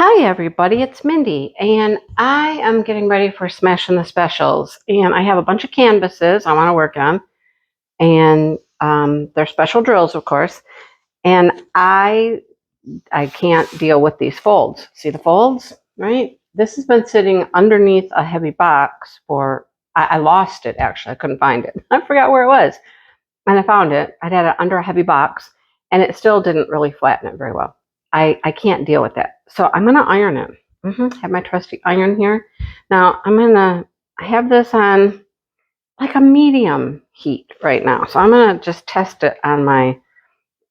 Hi everybody, it's Mindy, and I am getting ready for Smashing the Specials, and I have a bunch of canvases I want to work on, and they're special drills, of course, and I can't deal with these folds. See the folds, right? This has been sitting underneath a heavy box for, I lost it actually, I couldn't find it. I forgot where it was, and I found it. I'd had it under a heavy box, and it still didn't really flatten it very well. I can't deal with that. So I'm going to iron it. Have my trusty iron here. Now I have this on like a medium heat right now. So I'm going to just test it on my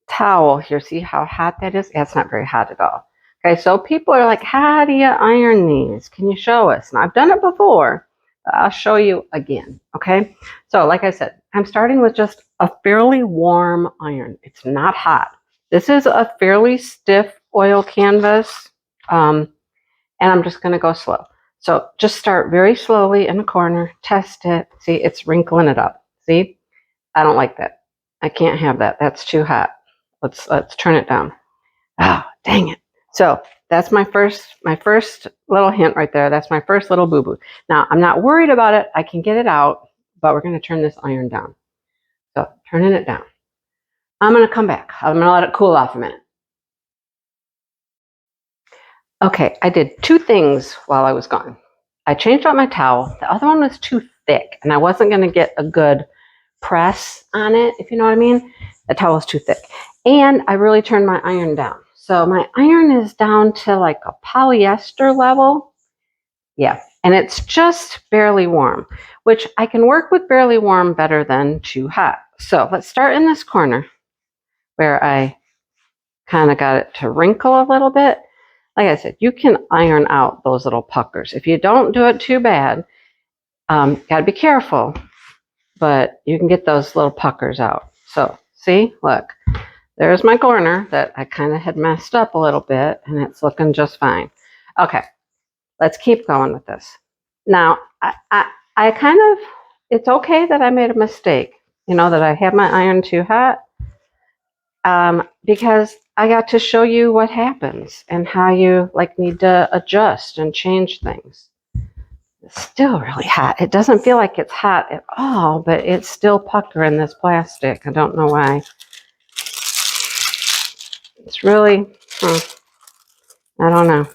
towel here. See how hot that is? Yeah, it's not very hot at all. Okay, so people are like, how do you iron these? Can you show us? Now I've done it before. I'll show you again. Okay, so like I said, I'm starting with just a fairly warm iron. It's not hot. This is a fairly stiff oil canvas, and I'm just going to go slow. So just start very slowly in the corner, test it. See, it's wrinkling it up. See, I don't like that. I can't have that. That's too hot. Let's turn it down. Oh, dang it. So that's my first little hint right there. That's my first little boo-boo. Now, I'm not worried about it. I can get it out, but we're going to turn this iron down. So turning it down. I'm going to come back. I'm going to let it cool off a minute. Okay, I did two things while I was gone. I changed out my towel. The other one was too thick, and I wasn't going to get a good press on it, if you know what I mean. The towel was too thick. And I really turned my iron down. So my iron is down to like a polyester level. Yeah, and it's just barely warm, which I can work with barely warm better than too hot. So let's start in this corner where I kind of got it to wrinkle a little bit. Like I said, you can iron out those little puckers. If you don't do it too bad, gotta be careful, but you can get those little puckers out. So see, look, there's my corner that I kind of had messed up a little bit, and it's looking just fine. Okay, let's keep going with this. Now, I kind of, it's okay that I made a mistake, you know, that I had my iron too hot, because I got to show you what happens and how you like need to adjust and change things. It's still really hot. It doesn't feel like it's hot at all, but it's still puckering this plastic. I don't know why. It's really, I don't know.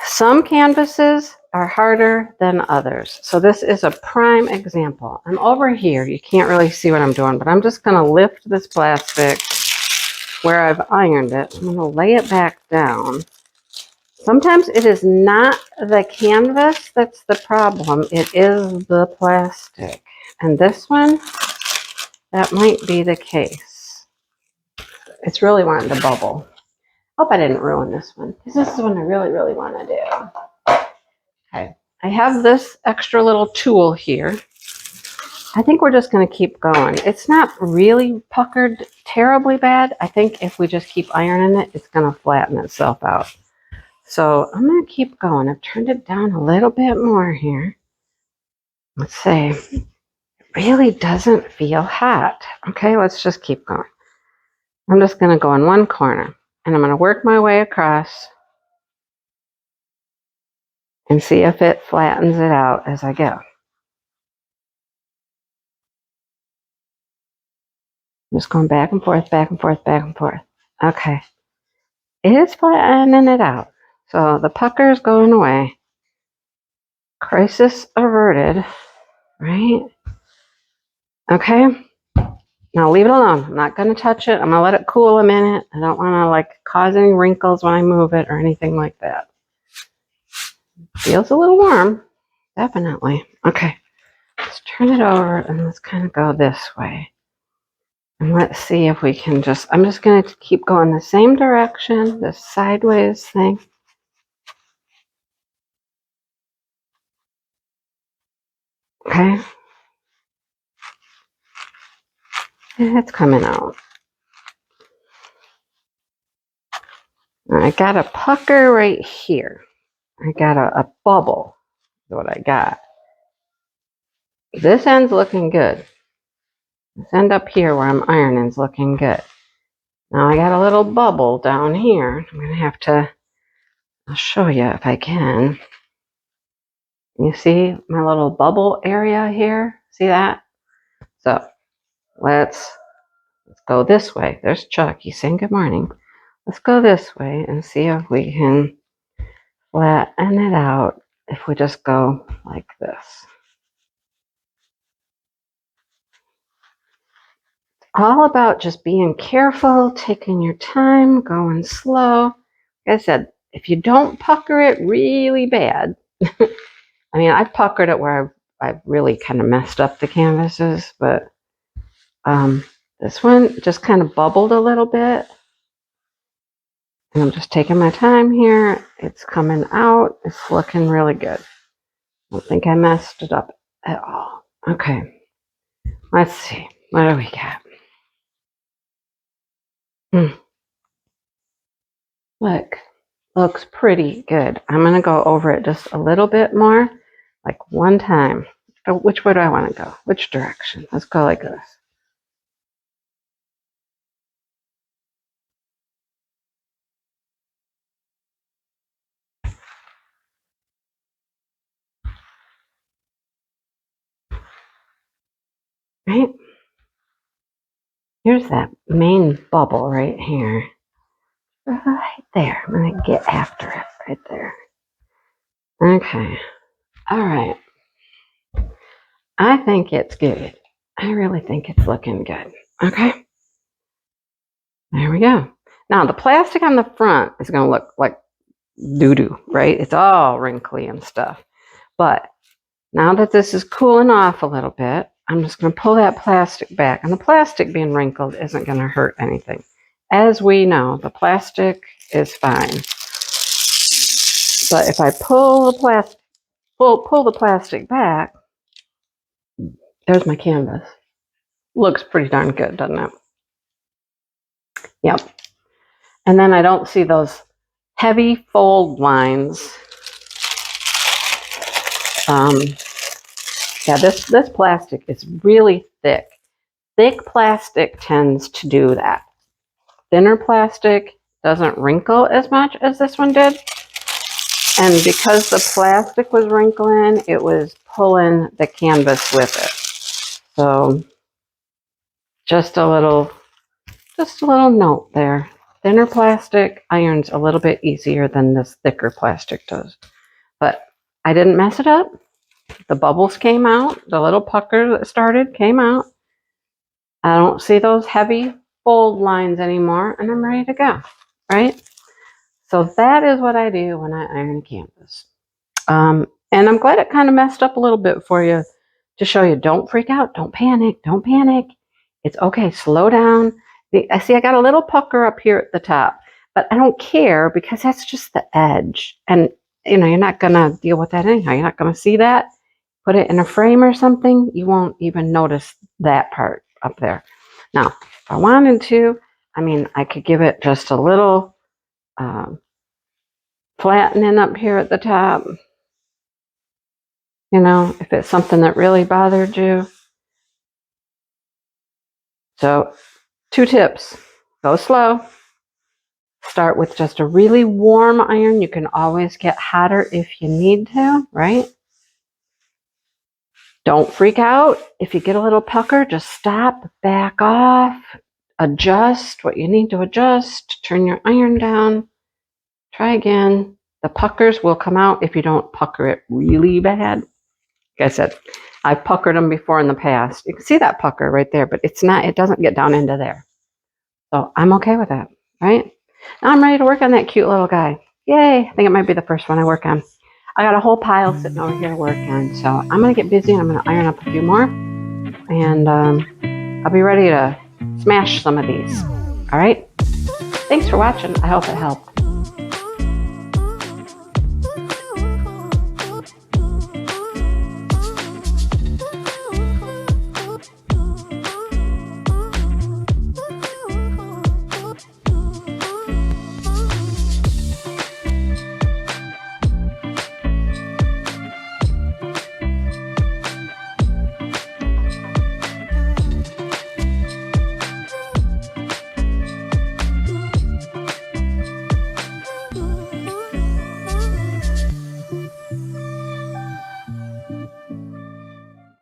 Some canvases are harder than others. So this is a prime example. I'm over here. You can't really see what I'm doing, but I'm just going to lift this plastic where I've ironed it. I'm going to lay it back down. Sometimes it is not the canvas that's the problem. It is the plastic. And this one, that might be the case. It's really wanting to bubble. Hope I didn't ruin this one, because this is one I really, really want to do. Okay, I have this extra little tool here. I think we're just going to keep going. It's not really puckered terribly bad. I think if we just keep ironing it, it's going to flatten itself out. So I'm going to keep going. I've turned it down a little bit more here. Let's see. It really doesn't feel hot. Okay, let's just keep going. I'm just going to go in one corner, and I'm going to work my way across and see if it flattens it out as I go. Just going back and forth, back and forth, back and forth. Okay. It is flattening it out. So the pucker is going away. Crisis averted, right? Okay. Now leave it alone. I'm not going to touch it. I'm going to let it cool a minute. I don't want to like cause any wrinkles when I move it or anything like that. Feels a little warm. Definitely. Okay. Let's turn it over and let's kind of go this way. And let's see if we can just, I'm just going to keep going the same direction, this sideways thing. Okay. It's coming out. I got a pucker right here. I got a bubble is what I got. This end's looking good. This end up here where I'm ironing is looking good. Now I got a little bubble down here. I'm going to have to I'll show you if I can. You see my little bubble area here? See that? So let's go this way. There's Chuck. He's saying good morning. Let's go this way and see if we can flatten it out if we just go like this. All about just being careful, taking your time, going slow. Like I said, if you don't pucker it really bad, I mean, I've puckered it where I've really kind of messed up the canvases, but this one just kind of bubbled a little bit. And I'm just taking my time here. It's coming out. It's looking really good. I don't think I messed it up at all. Okay. Let's see. What do we got? Look, looks pretty good. I'm going to go over it just a little bit more, like one time. Oh, which way do I want to go? Which direction? Let's go like this. Right? Here's that main bubble right here. Right there. I'm going to get after it right there. Okay. All right. I think it's good. I really think it's looking good. Okay. There we go. Now, the plastic on the front is going to look like doo-doo, right? It's all wrinkly and stuff. But now that this is cooling off a little bit, I'm just going to pull that plastic back. And the plastic being wrinkled isn't going to hurt anything. As we know, the plastic is fine. But if I pull the plastic back, there's my canvas. Looks pretty darn good, doesn't it? Yep. And then I don't see those heavy fold lines. Yeah, this plastic is really thick. Thick plastic tends to do that. Thinner plastic doesn't wrinkle as much as this one did. And because the plastic was wrinkling, it was pulling the canvas with it. So just a little note there. Thinner plastic irons a little bit easier than this thicker plastic does. But I didn't mess it up. The bubbles came out. The little pucker that started came out. I don't see those heavy fold lines anymore, and I'm ready to go, right? So that is what I do when I iron canvas. And I'm glad it kind of messed up a little bit for you to show you, don't freak out, don't panic. It's okay, slow down. I see I got a little pucker up here at the top, but I don't care because that's just the edge. And, you know, you're not going to deal with that anyhow. You're not going to see that. Put it in a frame or something, you won't even notice that part up there. Now, if I wanted to, I mean, I could give it just a little flattening up here at the top. You know, if it's something that really bothered you. So, 2 tips. Go slow. Start with just a really warm iron. You can always get hotter if you need to, right? Don't freak out. If you get a little pucker, just stop, back off, adjust what you need to adjust, turn your iron down, try again. The puckers will come out if you don't pucker it really bad. Like I said, I've puckered them before in the past. You can see that pucker right there, but it doesn't get down into there. So I'm okay with that, right? Now I'm ready to work on that cute little guy. Yay, I think it might be the first one I work on. I got a whole pile sitting over here to work on, so I'm going to get busy and I'm going to iron up a few more. And I'll be ready to smash some of these. All right? Thanks for watching. I hope it helped.